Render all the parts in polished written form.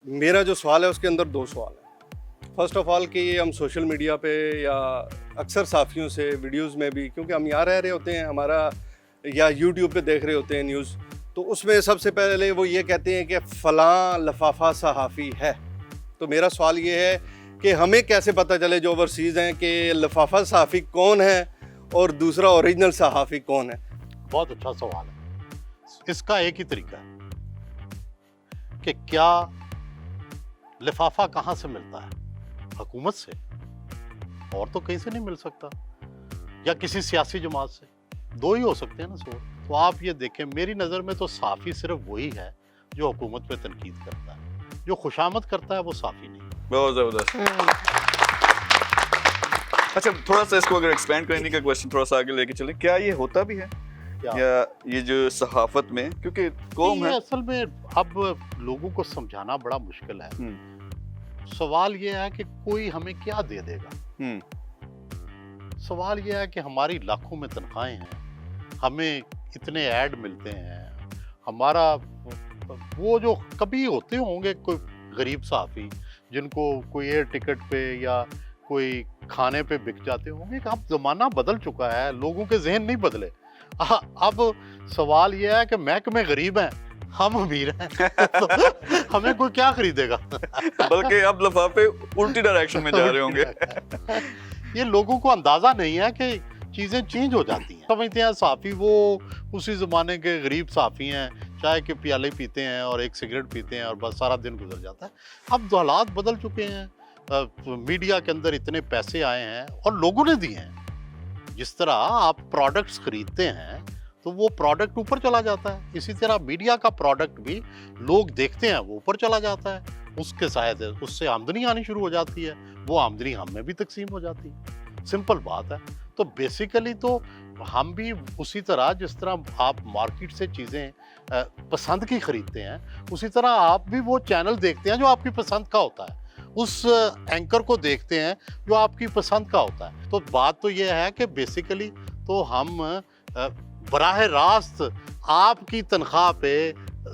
मेरा जो सवाल है उसके अंदर दो सवाल हैं। फर्स्ट ऑफ ऑल कि हम सोशल मीडिया पे या अक्सर साफ़ियों से वीडियोस में भी, क्योंकि हम यहाँ रह रहे होते हैं हमारा, या यूट्यूब पे देख रहे होते हैं न्यूज़, तो उसमें सबसे पहले वो ये कहते हैं कि फ़लाँ लफाफा सहाफ़ी है। तो मेरा सवाल ये है कि हमें कैसे पता चले जो ओवरसीज़ हैं कि लफाफा सहाफ़ी कौन है और दूसरा ओरिजिनल सहाफ़ी कौन है? बहुत अच्छा सवाल है। इसका एक ही तरीका है कि क्या लिफाफा कहाँ से मिलता है? हुकूमत से, और तो कहीं से नहीं मिल सकता, या किसी सियासी जमात से। दो ही हो सकते हैं ना सोर्स। तो आप ये देखें, मेरी नज़र में तो साफ़ी सिर्फ वही है जो हुकूमत पे तनकीद करता है। जो खुशामद करता है वो साफ़ी नहीं। बहुत ज़बरदस्त। अच्छा, थोड़ा सा इसको अगर एक्सपेंड करने का क्वेश्चन थोड़ा सा आगे लेके चलें, क्या ये होता भी है या ये जो सहाफत में, क्योंकि कौम है असल में अब लोगों को समझाना बड़ा मुश्किल है। सवाल ये है कि कोई हमें क्या दे देगा। सवाल ये है कि हमारी लाखों में तनख्वाहें हैं, हमें इतने ऐड मिलते हैं, हमारा वो जो कभी होते होंगे कोई गरीब सहाफ़ी जिनको कोई एयर टिकट पे या कोई खाने पे बिक जाते होंगे कि अब ज़माना बदल चुका है, लोगों के जहन नहीं बदले। अब सवाल ये है कि महकमे गरीब हैं, हम अमीर हैं तो हमें कोई क्या खरीदेगा। बल्कि अब लिफाफे उल्टी डायरेक्शन में जा रहे होंगे। ये लोगों को अंदाजा नहीं है कि चीजें चेंज हो जाती हैं। समझते हैं साफ़ी वो उसी जमाने के गरीब साफ़ी हैं, चाय के प्याले पीते हैं और एक सिगरेट पीते हैं और बस सारा दिन गुजर जाता है। अब तो हालात बदल चुके हैं, मीडिया के अंदर इतने पैसे आए हैं और लोगों ने दिए हैं। जिस तरह आप प्रोडक्ट्स खरीदते हैं तो वो प्रोडक्ट ऊपर चला जाता है, इसी तरह मीडिया का प्रोडक्ट भी लोग देखते हैं, वो ऊपर चला जाता है, उसके शायद उससे आमदनी आनी शुरू हो जाती है, वो आमदनी हम में भी तकसीम हो जाती है। सिंपल बात है। तो बेसिकली तो हम भी उसी तरह, जिस तरह आप मार्केट से चीज़ें पसंद की खरीदते हैं, उसी तरह आप भी वो चैनल देखते हैं जो आपकी पसंद का होता है, उस एंकर को देखते हैं जो आपकी पसंद का होता है। तो बात तो ये है कि बेसिकली तो हम बराह रास्त आपकी तनख्वाह पे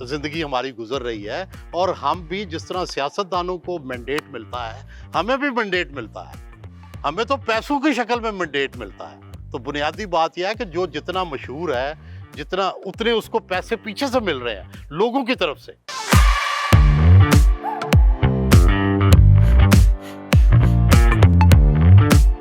ज़िंदगी हमारी गुजर रही है, और हम भी जिस तरह सियासतदानों को मैंडेट मिलता है, हमें भी मैंडेट मिलता है, हमें तो पैसों की शक्ल में मैंडेट मिलता है। तो बुनियादी बात यह है कि जो जितना मशहूर है, जितना उतने उसको पैसे पीछे से मिल रहे हैं लोगों की तरफ से।